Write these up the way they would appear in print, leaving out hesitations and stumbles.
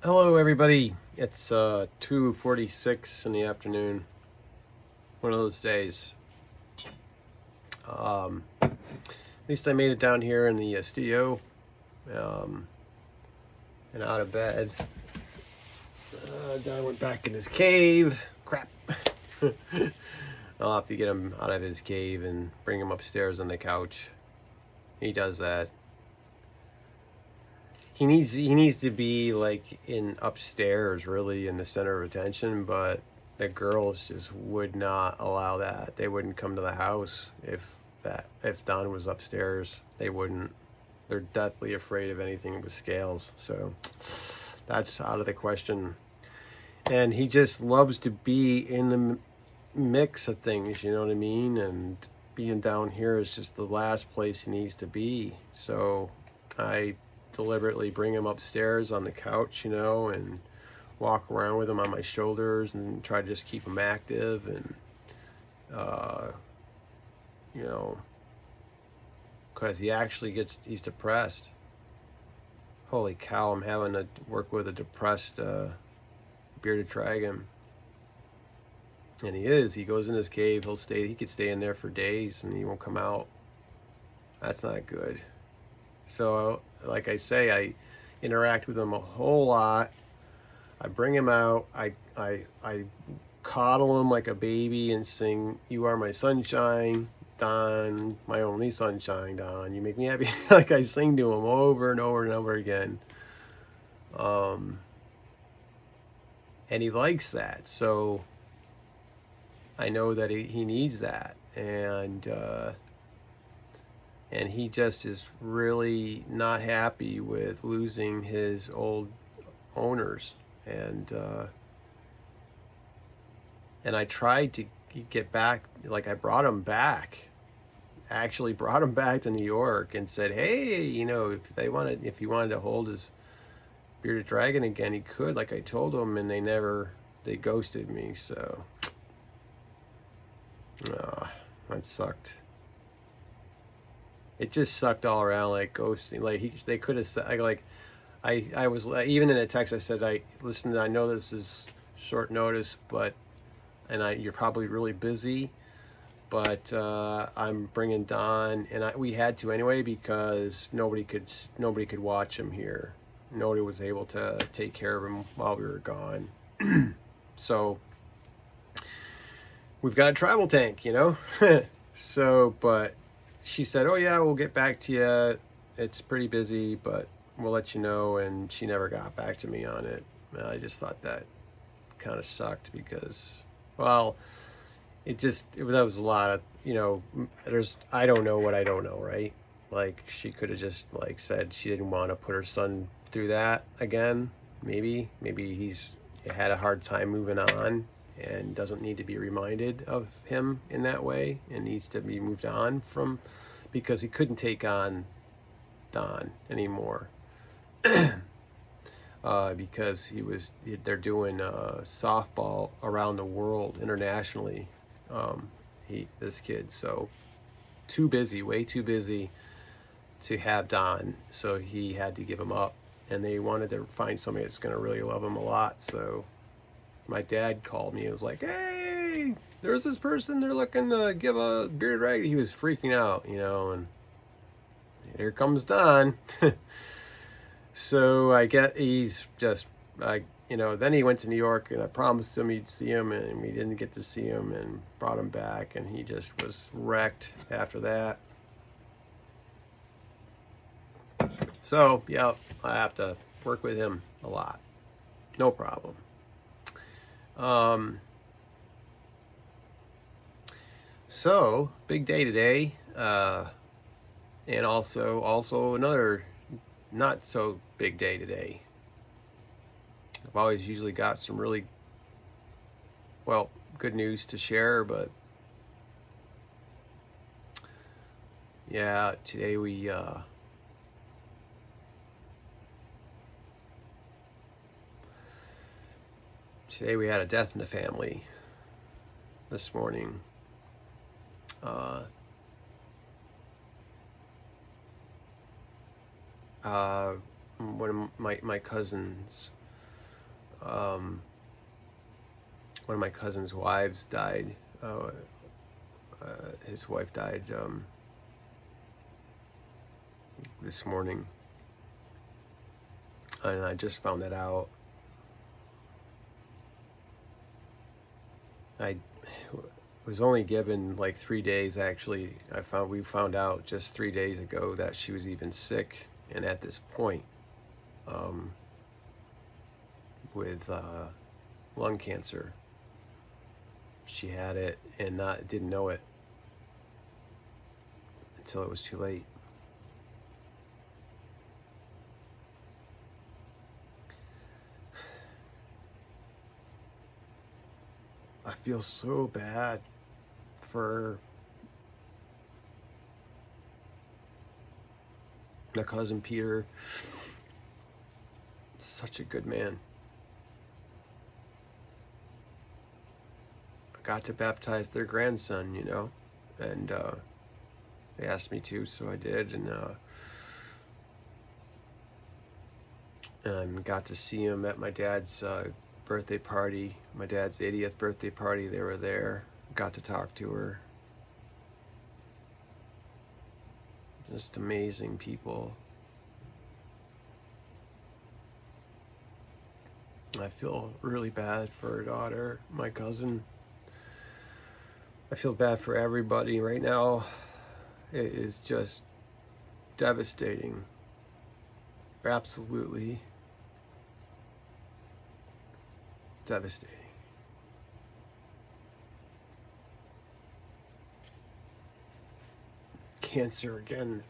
Hello, everybody. It's 2:46 in the afternoon. One of those days. At least I made it down here in the studio um, and out of bed. Don went back in his cave. Crap. I'll have to get him out of his cave and bring him upstairs on the couch. He does that. He needs to be like in upstairs, really in the center of attention, but the girls just would not allow that. They wouldn't come to the house if Don was upstairs. They wouldn't. They're deathly afraid of anything with scales. So that's out of the question. And he just loves to be in the mix of things, you know what I mean? And being down here is just the last place he needs to be. So I deliberately bring him upstairs on the couch, and walk around with him on my shoulders and try to just keep him active and, uh, you know, because he's depressed. Holy cow, I'm having to work with a depressed bearded dragon. And he goes in his cave, he could stay in there for days and he won't come out. That's not good. So, like I say, I interact with him a whole lot. I bring him out. I coddle him like a baby and sing, "You are my sunshine, Don, my only sunshine, Don. You make me happy." Like I sing to him over and over and over again. Um, and he likes that. So I know that he needs that. And he just is really not happy with losing his old owners. And I tried to get back, like I brought him back, actually brought him back to New York and said, hey, if he wanted to hold his bearded dragon again, he could, like I told him, and they ghosted me. So that sucked. It just sucked all around, like ghosting. Like they could have said, like I was even in a text I said, I know this is short notice, but you're probably really busy, but I'm bringing Don, and we had to anyway because nobody could watch him here. Nobody was able to take care of him while we were gone. So we've got a travel tank. So, but she said, "Oh yeah, we'll get back to you. It's pretty busy, but we'll let you know." And she never got back to me on it. I just thought that kind of sucked because, well, that was a lot of, I don't know what I don't know, right? Like she could have just like said she didn't want to put her son through that again. Maybe he's had a hard time moving on and doesn't need to be reminded of him in that way and needs to be moved on from, because he couldn't take on Don anymore. Because they're doing softball around the world internationally. Um, this kid, so too busy, way too busy to have Don, so he had to give him up. And they wanted to find somebody that's going to really love him a lot. So my dad called me and was like, "Hey, there's this person. They're looking to give a bearded dragon." He was freaking out, and here comes Don. So he's just, then he went to New York and I promised him he'd see him and we didn't get to see him and brought him back and he just was wrecked after that. So, yeah, I have to work with him a lot. No problem. So, big day today. And also another not so big day today. I've always usually got some really, well, good news to share, but yeah, today we had a death in the family this morning. One of my cousins one of my cousin's wives died. His wife died this morning, and I just found that out. I was only given like 3 days. Actually, we found out just 3 days ago that she was even sick, and at this point, um, with lung cancer. She had it and didn't know it until it was too late. I feel so bad for my cousin Peter. Such a good man. I got to baptize their grandson, and they asked me to, so I did, and got to see him at my dad's birthday party, my dad's 80th birthday party. They were there. Got to talk to her. Just amazing people. I feel really bad for her daughter, my cousin. I feel bad for everybody right now. It is just devastating. Absolutely devastating. Cancer again,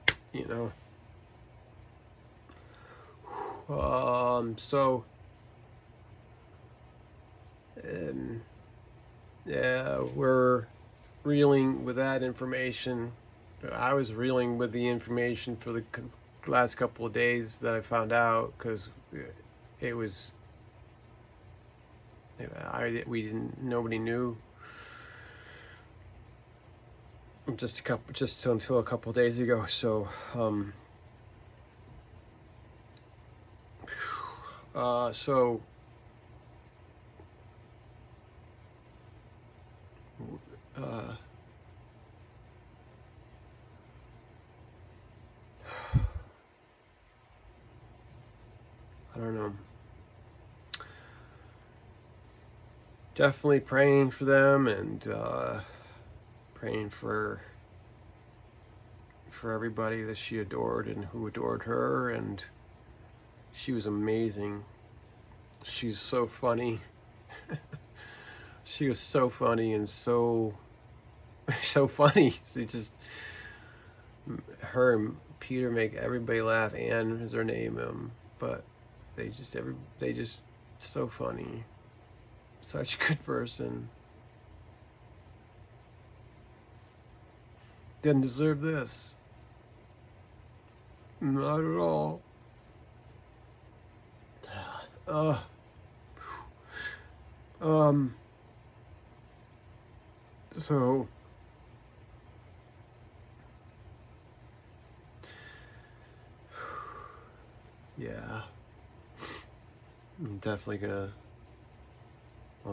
So, yeah, we're reeling with that information. I was reeling with the information for the last couple of days that I found out, because it was, nobody knew just until a couple of days ago. So, so I don't know. Definitely praying for them, and praying for everybody that she adored and who adored her. And she was amazing. She's so funny. She was so funny and so funny. Her and Peter make everybody laugh. Anne is her name, but they just so funny. Such a good person. Didn't deserve this. Not at all. So yeah, I'm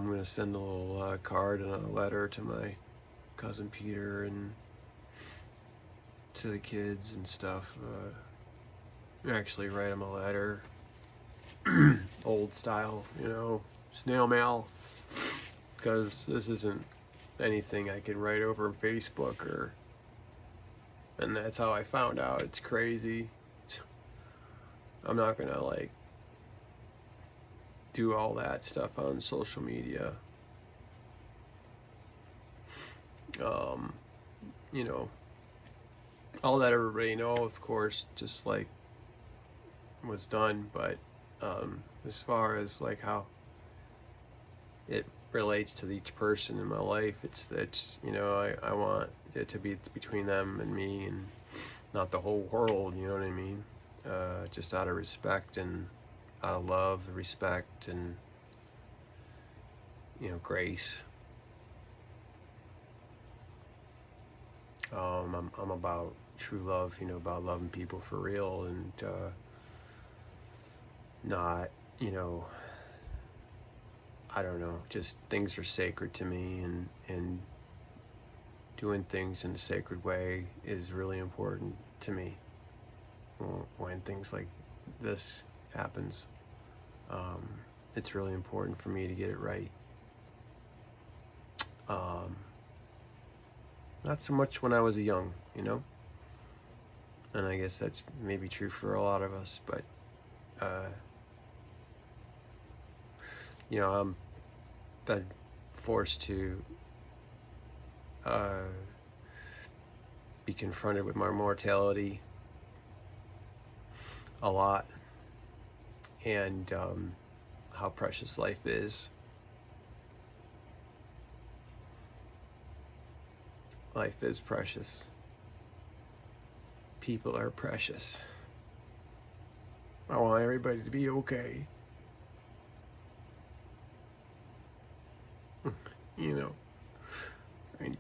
gonna send a little card and a letter to my cousin Peter and to the kids and stuff. Actually write him a letter, old style, snail mail, because this isn't anything I can write over Facebook and that's how I found out. It's crazy. I'm not gonna do all that stuff on social media. I'll let everybody know, of course, just was done, but as far as how it relates to each person in my life, it's I want it to be between them and me, and not the whole world, you know what I mean? Just out of respect and out of love, respect, and grace. I'm about true love, about loving people for real, and not I don't know, just things are sacred to me, and doing things in a sacred way is really important to me when things like this happens. Um, it's really important for me to get it right. Um, Not so much when I was a young, and I guess that's maybe true for a lot of us, but uh, I'm been forced to uh, be confronted with my mortality a lot, and how precious life is. Life is precious. People are precious. I want everybody to be okay. you know. I,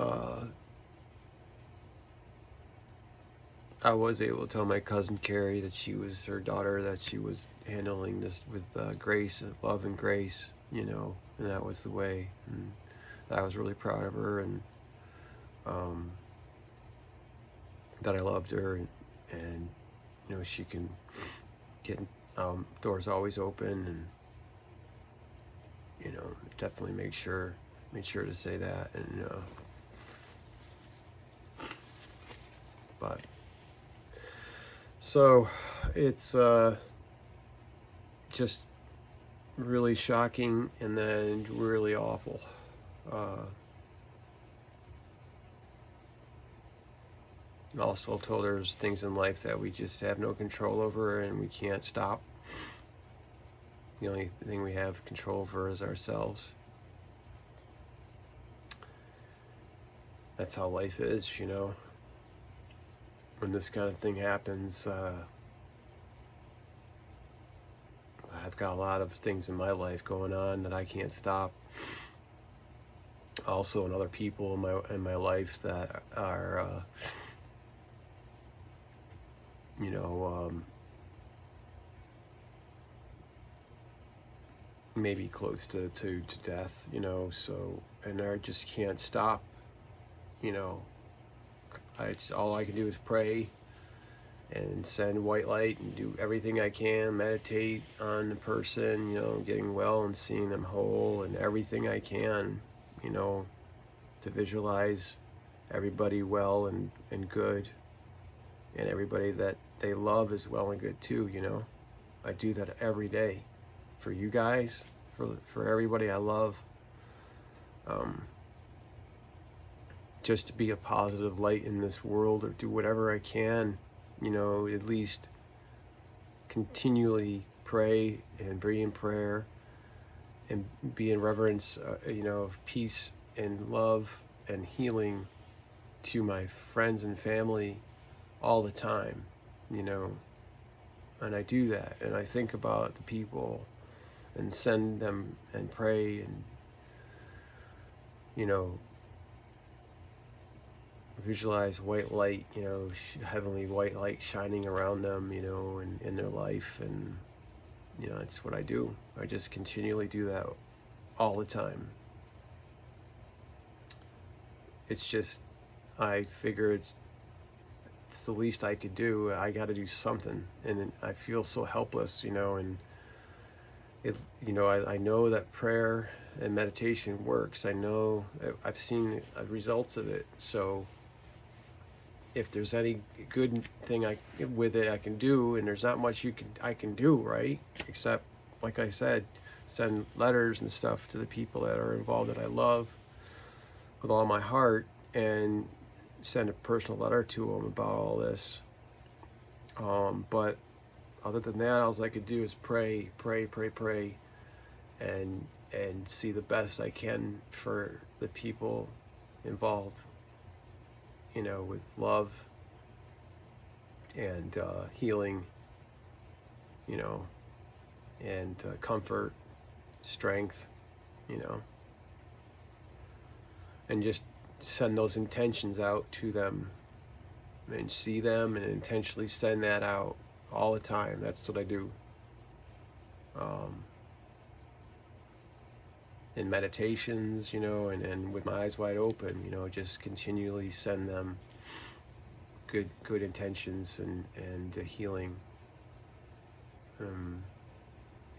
uh, I was able to tell my cousin Carrie that her daughter, that she was handling this with grace, love and grace, and that was the way. And I was really proud of her, and um, that I loved her, and she can get doors always open, and definitely made sure to say that, and but so it's just really shocking, and then really awful. And also told there's things in life that we just have no control over and we can't stop. The only thing we have control over is ourselves. That's how life is, When this kind of thing happens, I've got a lot of things in my life going on that I can't stop. Also, and other people in my life that are, maybe close to death, so, and I just can't stop, all I can do is pray and send white light and do everything I can, meditate on the person, getting well and seeing them whole, and everything I can, to visualize everybody well and good, and everybody that they love is well and good too, I do that every day for you guys, for everybody I love, just to be a positive light in this world, or do whatever I can, at least continually pray and be in prayer and be in reverence, of peace and love and healing to my friends and family all the time, and I do that, and I think about the people and send them and pray, and visualize white light, heavenly white light shining around them, and in their life, and that's what I do. I just continually do that all the time. It's just, I figure it's the least I could do. I got to do something, and I feel so helpless, and it, I know that prayer and meditation works. I know I've seen the results of it. So if there's any good thing with it I can do, and there's not much I can do, right? Except, like I said, send letters and stuff to the people that are involved that I love with all my heart, and send a personal letter to them about all this. But other than that, all I could do is pray, and see the best I can for the people involved, with love and healing, and comfort, strength, and just send those intentions out to them and see them and intentionally send that out all the time. That's what I do. Um, in meditations, and with my eyes wide open, just continually send them good intentions and healing.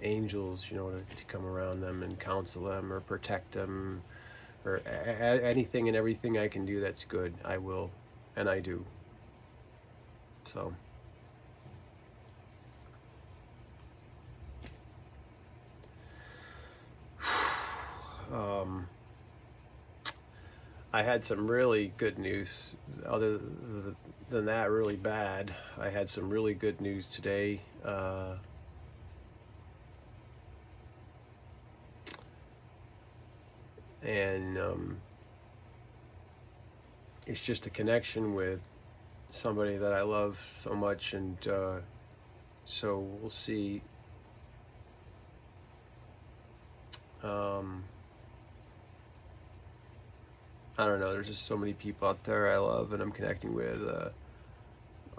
Angels, to come around them and counsel them or protect them, or anything and everything I can do that's good, I will, and I do. So I had some really good news. Other than that, really bad. I had some really good news today. And it's just a connection with somebody that I love so much, and so we'll see. I don't know. There's just so many people out there I love and I'm connecting with,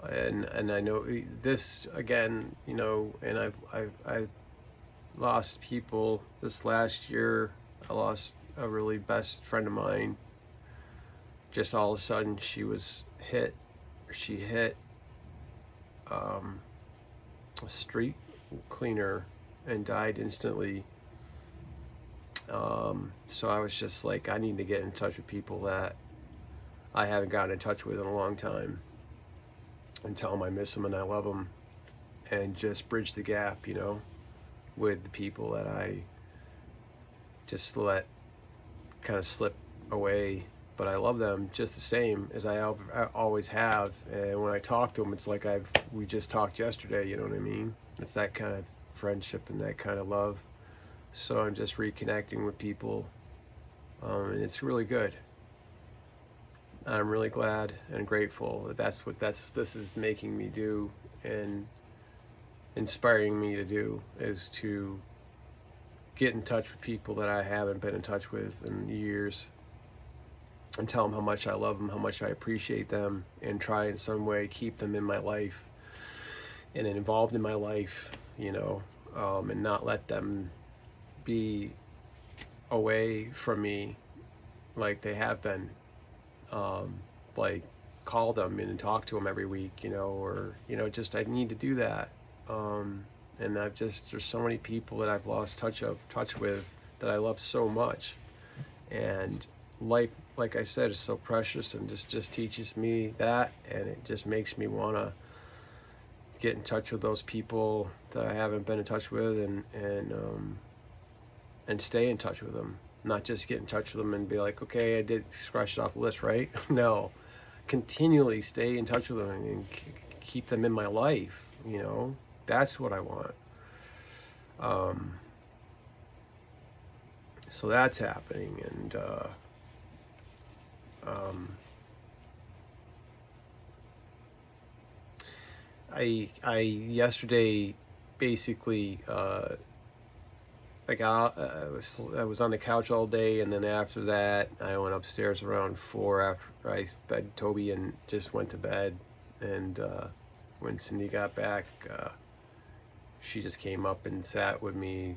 and I know this again. And I've lost people this last year. I lost a really best friend of mine. Just all of a sudden, she hit a street cleaner and died instantly. So I was just like, I need to get in touch with people that I haven't gotten in touch with in a long time, and tell them I miss them and I love them, and just bridge the gap, with the people that I just let kind of slip away. But I love them just the same as I always have. And when I talk to them, it's like we just talked yesterday, you know what I mean? It's that kind of friendship and that kind of love. So I'm just reconnecting with people, and it's really good. I'm really glad and grateful that that's what this is making me do and inspiring me to do, is to get in touch with people that I haven't been in touch with in years, and tell them how much I love them, how much I appreciate them, and try in some way keep them in my life and involved in my life, and not let them be away from me like they have been. Like call them and talk to them every week, or just I need to do that. And there's so many people that I've lost touch with that I love so much, and life, like I said, is so precious, and just teaches me that, and it just makes me want to get in touch with those people that I haven't been in touch with, and stay in touch with them. Not just get in touch with them and be like, okay, I did scratch it off the list, right? No, continually stay in touch with them and keep them in my life. That's what I want. So that's happening, and I yesterday basically I was on the couch all day, and then after that I went upstairs around 4 after I fed Toby and just went to bed. And when Cindy got back, she just came up and sat with me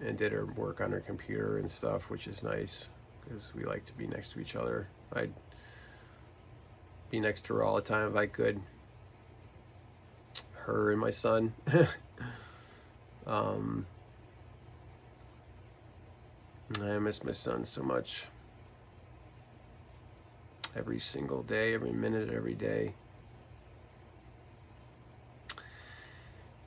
and did her work on her computer and stuff, which is nice because we like to be next to each other. I'd be next to her all the time if I could. Her and my son. I miss my son so much. Every single day, every minute, every day.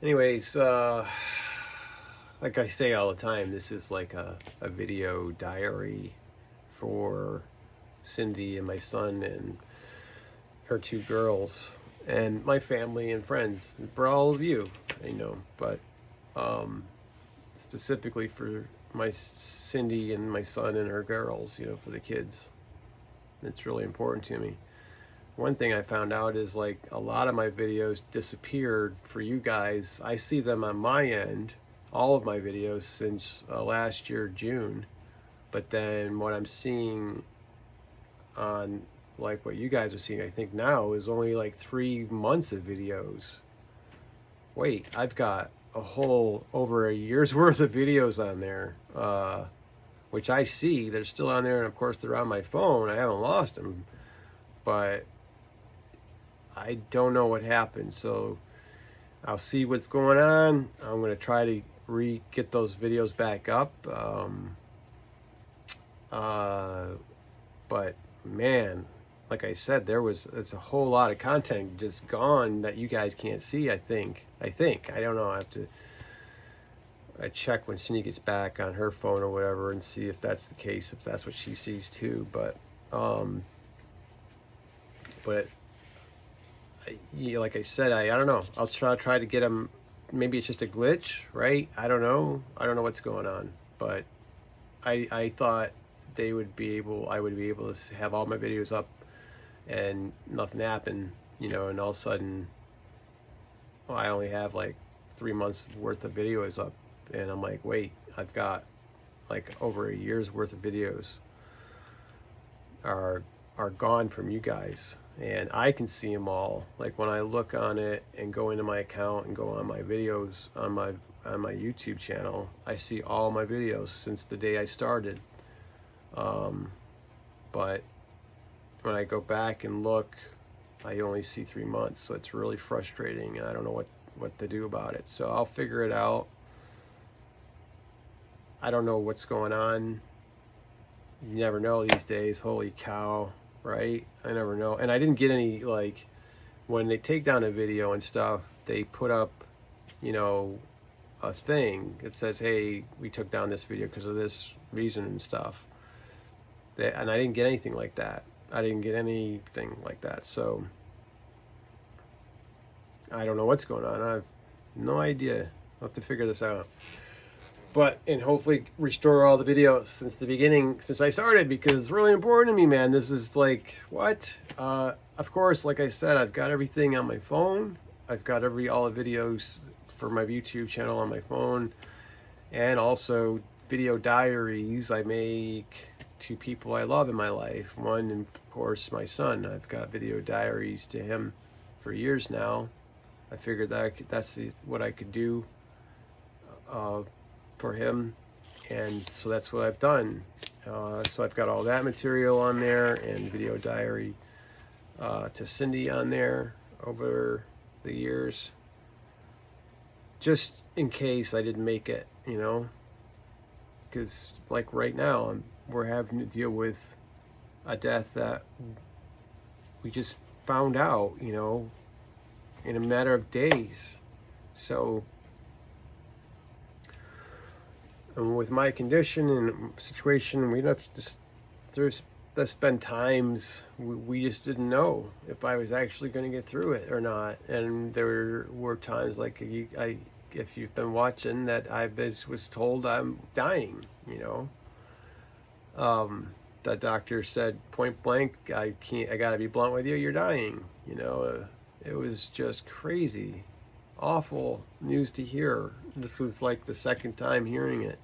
Anyways, like I say all the time, this is like a video diary for Cindy and my son and her 2 girls and my family and friends, and for all of you, but specifically for my Cindy and my son and her girls, for the kids. It's really important to me. One thing I found out is, like, a lot of my videos disappeared for you guys. I see them on my end, all of my videos since last year, June. But then what I'm seeing on like what you guys are seeing, I think now is only like 3 months of videos. Wait, I've got a whole over a year's worth of videos on there, which I see they're still on there, and of course they're on my phone. I haven't lost them, but I don't know what happened. So I'll see what's going on. I'm gonna try to get those videos back up. Uh, but man, like I said, it's a whole lot of content just gone that you guys can't see. I think. I don't know. I check when Cindy gets back on her phone or whatever and see if that's the case, if that's what she sees too. Um, but yeah, like I said, I don't know. I'll try to get them. Maybe it's just a glitch, right? I don't know. I don't know what's going on, but I thought I would be able to have all my videos up and nothing happened, and all of a sudden, well, I only have like 3 months worth of videos up, and I'm like, wait, I've got like over a year's worth of videos are gone from you guys, and I can see them all. Like when I look on it and go into my account and go on my videos on my YouTube channel, I see all my videos since the day I started. But when I go back and look, I only see 3 months, so it's really frustrating, and I don't know what to do about it. So I'll figure it out. I don't know what's going on. You never know these days. Holy cow, right? I never know. And I didn't get any, like, when they take down a video and stuff, they put up, a thing that says, hey, we took down this video because of this reason and stuff. And I didn't get anything like that. So I don't know what's going on. I have no idea. I'll have to figure this out. And hopefully restore all the videos since the beginning, since I started, because it's really important to me, man. This is like, what? Of course, like I said, I've got everything on my phone. I've got all the videos for my YouTube channel on my phone, and also video diaries I make to people I love in my life. One, and of course, my son. I've got video diaries to him for years now. I figured that's what I could do for him, and so that's what I've done. So I've got all that material on there, and video diary to Cindy on there over the years, just in case I didn't make it, because like right now we're having to deal with a death that we just found out, in a matter of days. So, and with my condition and situation, we have to there's been times we just didn't know if I was actually going to get through it or not. And there were times, like, if you've been watching, that I was told I'm dying, the doctor said point blank, I gotta be blunt with you, you're dying. It was just crazy, awful news to hear. This was like the second time hearing it.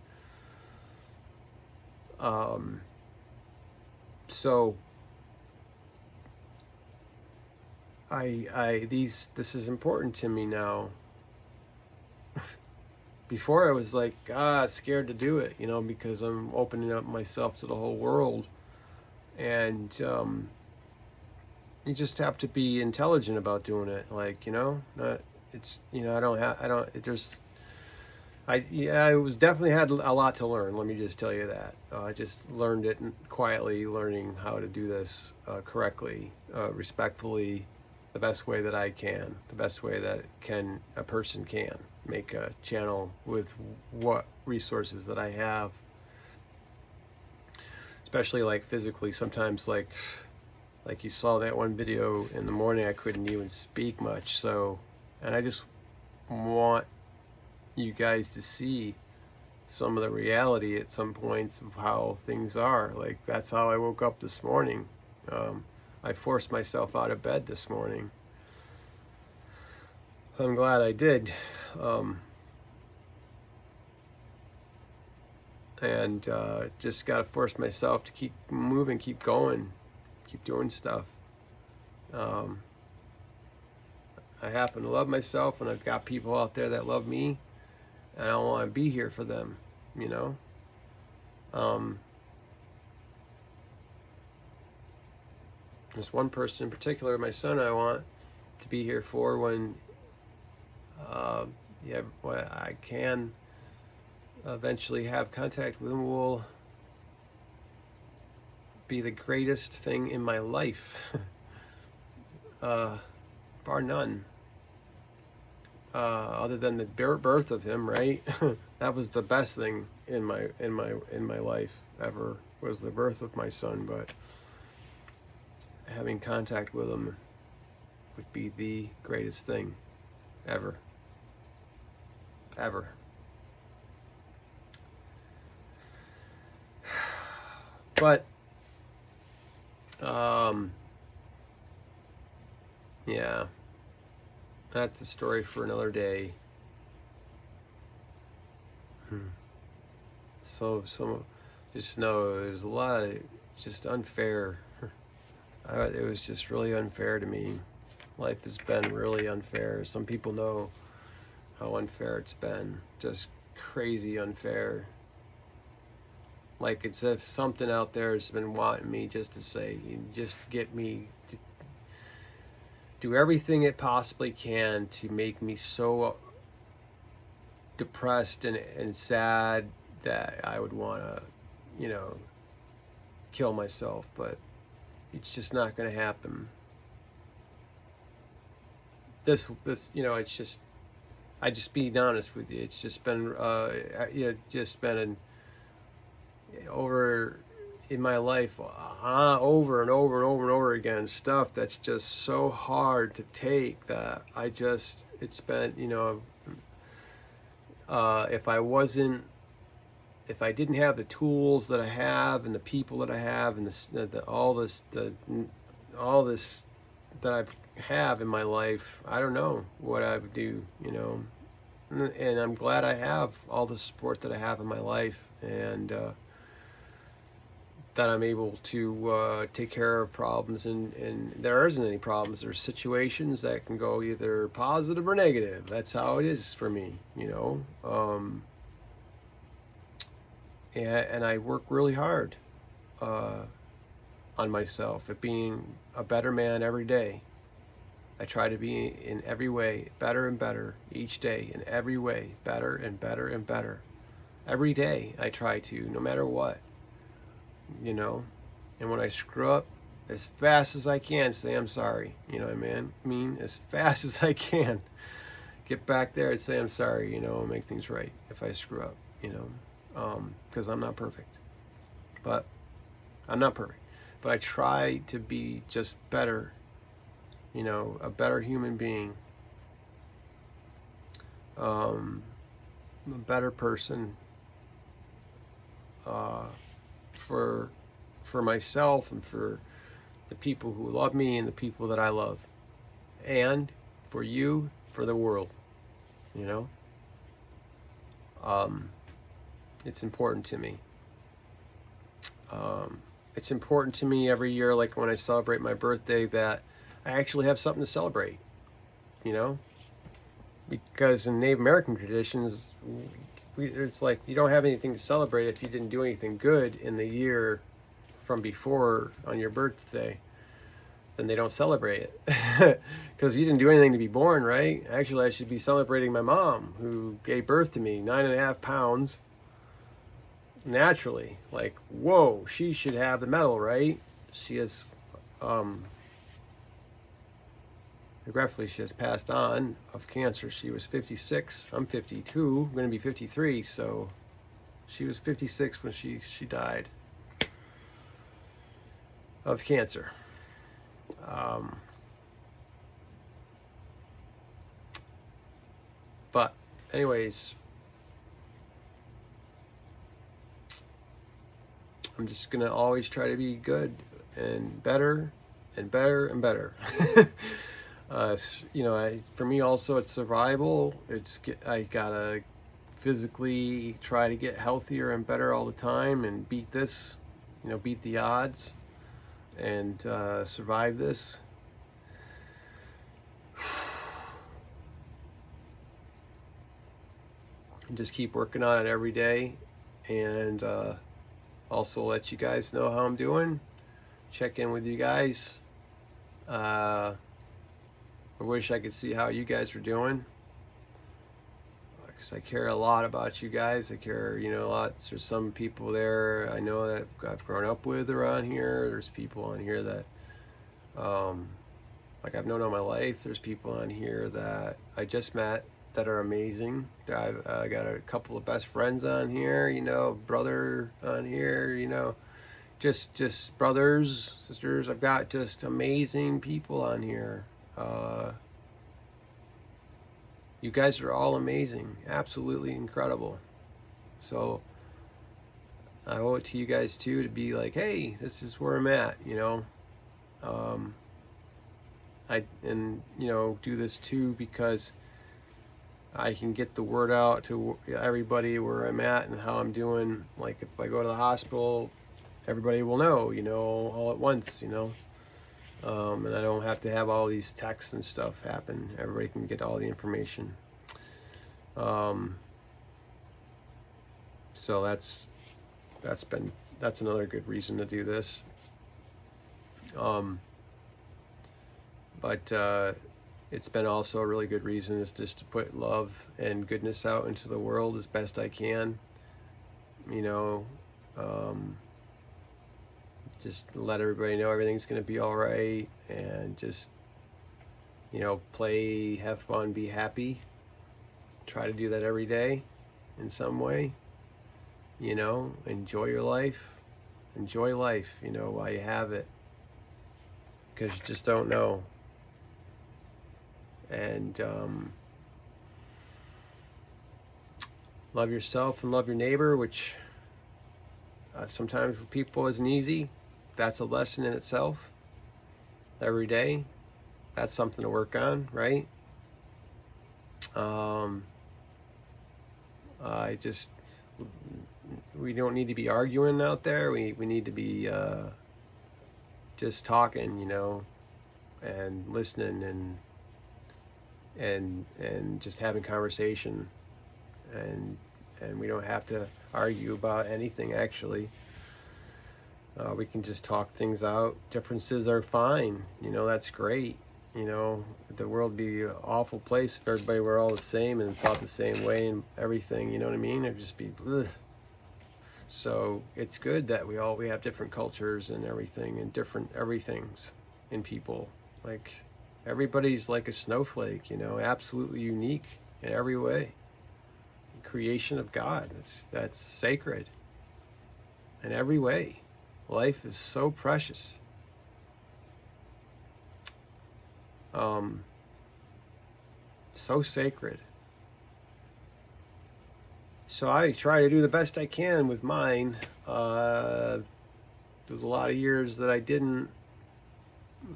So this is important to me now. Before I was like, scared to do it, because I'm opening up myself to the whole world. And you just have to be intelligent about doing it. Like, not, it's, it was definitely had a lot to learn. Let me just tell you that. I just learned it quietly, learning how to do this correctly, respectfully, the best way that I can, the best way that a person can make a channel with what resources that I have, especially like physically. Sometimes, like you saw that one video in the morning, I couldn't even speak much. So, and I just want you guys to see some of the reality at some points of how things are. Like, that's how I woke up this morning. I forced myself out of bed this morning. I'm glad I did. And just got to force myself to keep moving, keep going, keep doing stuff. Um, I happen to love myself, and I've got people out there that love me, and I want to be here for them, you know. Um, there's one person in particular, my son, I want to be here for when, when I can eventually have contact with him. Will be the greatest thing in my life, bar none. Other than the birth of him, right? That was the best thing in my life ever, was the birth of my son. But having contact with him would be the greatest thing ever. But yeah, that's a story for another day. So just know it was a lot of just unfair. It was just really unfair to me. Life has been really unfair. Some people know how unfair it's been. Just crazy unfair. Like it's if something out there has been wanting me just to say, just get me to do everything it possibly can to make me so depressed and sad that I would want to, kill myself. But it's just not going to happen. It's just, I just being honest with you. It's just been, over in my life, over and over and over and over again, stuff that's just so hard to take that it's been, if I didn't have the tools that I have and the people that I have and all this that I have in my life, I don't know what I would do, and I'm glad I have all the support that I have in my life, and that I'm able to take care of problems, and there isn't any problems. There's situations that can go either positive or negative. That's how it is for me, and I work really hard on myself at being a better man every day. I try to be in every way better and better each day, in every way better and better and better. Every day I try to, no matter what, and when I screw up, as fast as I can, say I'm sorry, what I mean, as fast as I can, get back there and say I'm sorry, and make things right if I screw up, because I'm not perfect, but I try to be just better, a better human being, a better person, for myself and for the people who love me and the people that I love, and for you, for the world, it's important to me. It's important to me every year, like when I celebrate my birthday, that I actually have something to celebrate, because in Native American traditions, it's like you don't have anything to celebrate if you didn't do anything good in the year from before on your birthday. Then they don't celebrate it because you didn't do anything to be born, right? Actually, I should be celebrating my mom who gave birth to me, 9.5 pounds, naturally. Like, whoa, she should have the medal, right? She has, regretfully, she has passed on of cancer. She was 56. I'm 52. I'm going to be 53. So she was 56 when she died of cancer. But anyways, I'm just going to always try to be good and better and better and better. For me also, it's survival. I gotta physically try to get healthier and better all the time and beat the odds. and survive this. And just keep working on it every day, and also let you guys know how I'm doing. Check in with you guys. I wish I could see how you guys are doing, because I care a lot about you guys. I care, a lot. There's some people there I know that I've grown up with around here. There's people on here that, like, I've known all my life. There's people on here that I just met that are amazing. I've got a couple of best friends on here, brother on here, just brothers, sisters. I've got just amazing people on here. You guys are all amazing, absolutely incredible. So I owe it to you guys too to be like, hey, this is where I'm at, do this too because I can get the word out to everybody where I'm at and how I'm doing. Like, if I go to the hospital, everybody will know, all at once, and I don't have to have all these texts and stuff happen. Everybody can get all the information. So that's another good reason to do this. But it's been also a really good reason is just to put love and goodness out into the world as best I can. Just let everybody know everything's going to be all right, and just, play, have fun, be happy. Try to do that every day in some way. Enjoy your life. Enjoy life, while you have it, because you just don't know. And love yourself and love your neighbor, which sometimes for people isn't easy. That's a lesson in itself. Every day, that's something to work on, right? We don't need to be arguing out there. We need to be just talking, and listening, and just having conversation, and we don't have to argue about anything, actually. We can just talk things out. Differences are fine, that's great. The world would be an awful place if everybody were all the same and thought the same way and everything, you know what I mean? It'd just be ugh. So it's good that we have different cultures and everything, and different everythings in people. Like, everybody's like a snowflake, absolutely unique in every way. Creation of God, that's sacred in every way. Life is so precious. So sacred. So I try to do the best I can with mine. There was a lot of years that I didn't,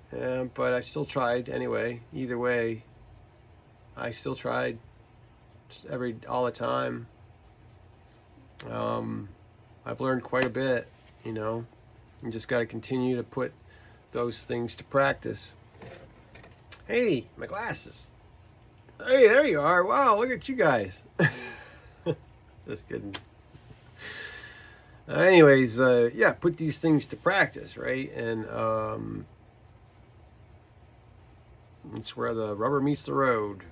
but I still tried anyway. Either way, I still tried all the time. I've learned quite a bit, You just got to continue to put those things to practice. Hey, my glasses. Hey, there you are. Wow, look at you guys. Just kidding. Anyways, yeah, put these things to practice, right? And it's where the rubber meets the road.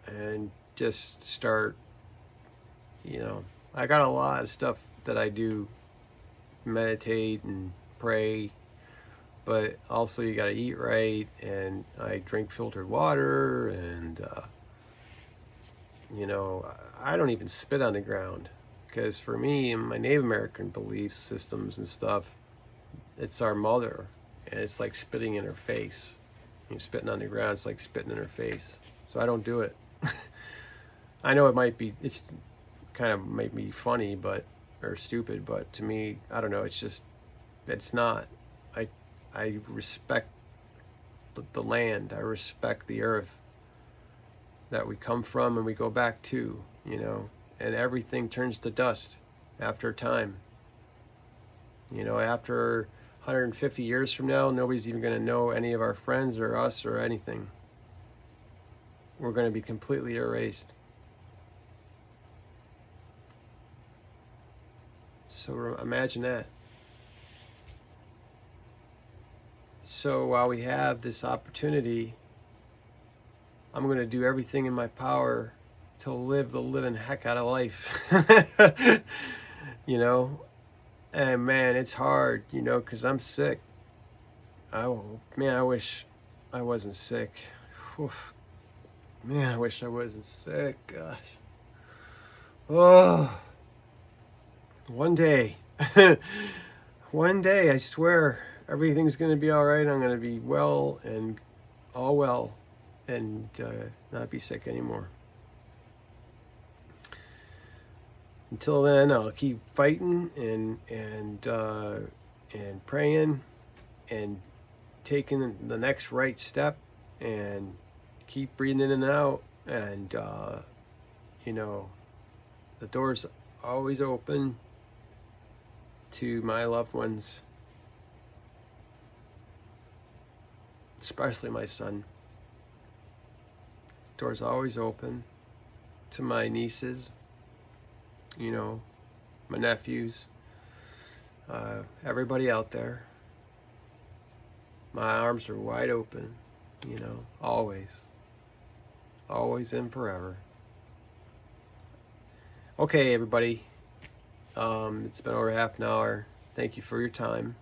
And just start, I got a lot of stuff that I do, meditate and pray, but also you got to eat right, and I drink filtered water, and I don't even spit on the ground, because for me and my Native American belief systems and stuff, it's our mother, and it's like spitting in her face. Spitting on the ground, it's like spitting in her face. So I don't do it. I know it's kind of might be funny, or stupid, but to me, I don't know, it's not. I respect the land. I respect the earth that we come from and we go back to, and everything turns to dust after time. After 150 years from now, nobody's even going to know any of our friends or us or anything. We're going to be completely erased. So imagine that. So while we have this opportunity, I'm going to do everything in my power to live the living heck out of life. You know, and man, it's hard, you know, because I'm sick. Man, I wish I wasn't sick. Whew. Man, I wish I wasn't sick. Gosh. Oh, one day, one day, I swear, everything's going to be all right. I'm going to be well and all well and not be sick anymore. Until then, I'll keep fighting and praying and taking the next right step and keep breathing in and out. And you know, the door's always open to my loved ones, especially my son. Door's always open to my nieces, you know, my nephews, everybody out there. My arms are wide open, you know, always and forever. Okay, everybody, it's been over half an hour. Thank you for your time.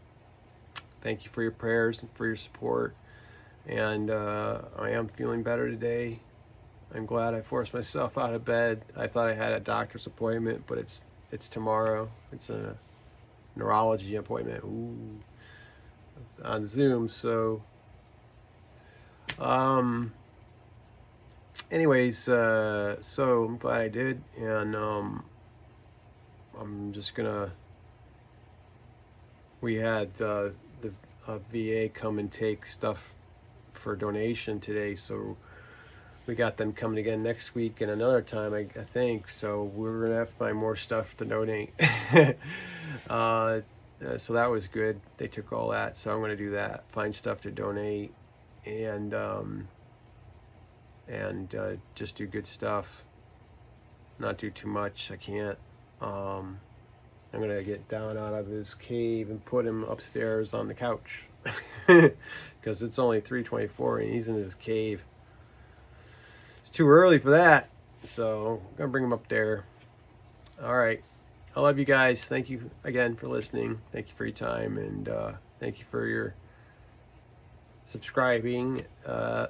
Thank you for your prayers and for your support. And I am feeling better today. I'm glad I forced myself out of bed. I thought I had a doctor's appointment, but it's tomorrow. It's a neurology appointment. Ooh, on Zoom. So, anyways, so I'm glad I did, and I'm just gonna. We had the VA come and take stuff for donation today, so we got them coming again next week and another time, I think. So we're gonna have to find more stuff to donate. So that was good. They took all that, so I'm gonna do that. Find stuff to donate and just do good stuff. Not do too much. I can't. I'm gonna get down out of his cave and put him upstairs on the couch because it's only 3:24 and he's in his cave. It's too early for that, so I'm gonna bring him up there. All right, I love you guys. Thank you again for listening. Thank you for your time, and thank you for your subscribing. Man,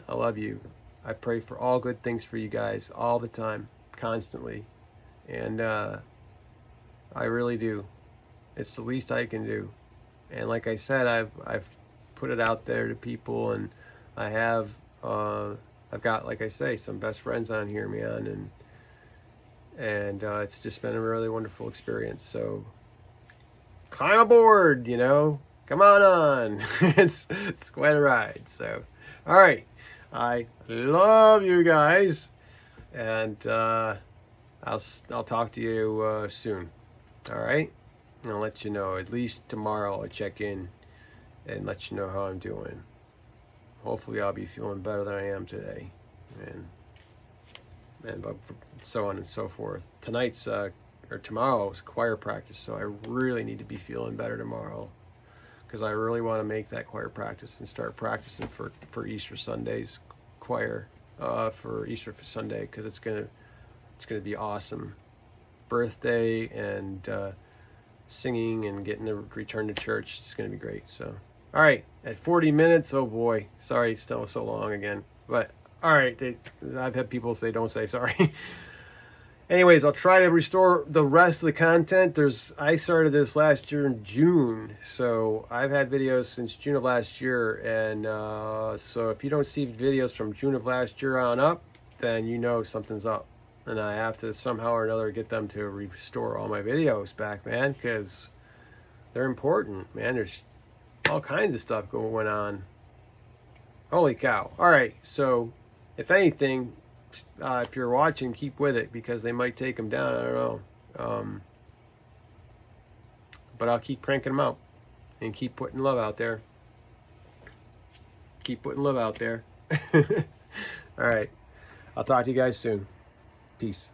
I love you. I pray for all good things for you guys all the time, constantly, and I really do. It's the least I can do. And like I said, I've put it out there to people, and I've got, like I say, some best friends on here, man, and it's just been a really wonderful experience. So climb aboard, you know, come on. it's quite a ride. So, all right, I love you guys, and I'll talk to you soon. All right, and I'll let you know. At least tomorrow I'll check in and let you know how I'm doing. Hopefully I'll be feeling better than I am today, and so on and so forth. Tonight's or tomorrow's choir practice, so I really need to be feeling better tomorrow, because I really want to make that choir practice and start practicing for Easter Sunday's choir for Easter Sunday, because it's gonna be awesome. Birthday and singing and getting to return to church. It's gonna be great. So, all right, at 40 minutes. Oh boy, sorry, still so long again. But all right, I've had people say don't say sorry. Anyways, I'll try to restore the rest of the content. I started this last year in June, so I've had videos since June of last year, and so if you don't see videos from June of last year on up, then you know something's up, and I have to somehow or another get them to restore all my videos back, man, because they're important, man. There's all kinds of stuff going on. Holy cow. All right, so if anything, if you're watching, keep with it, because they might take them down. I don't know. but I'll keep cranking them out and keep putting love out there. Keep putting love out there. All right. I'll talk to you guys soon. Peace.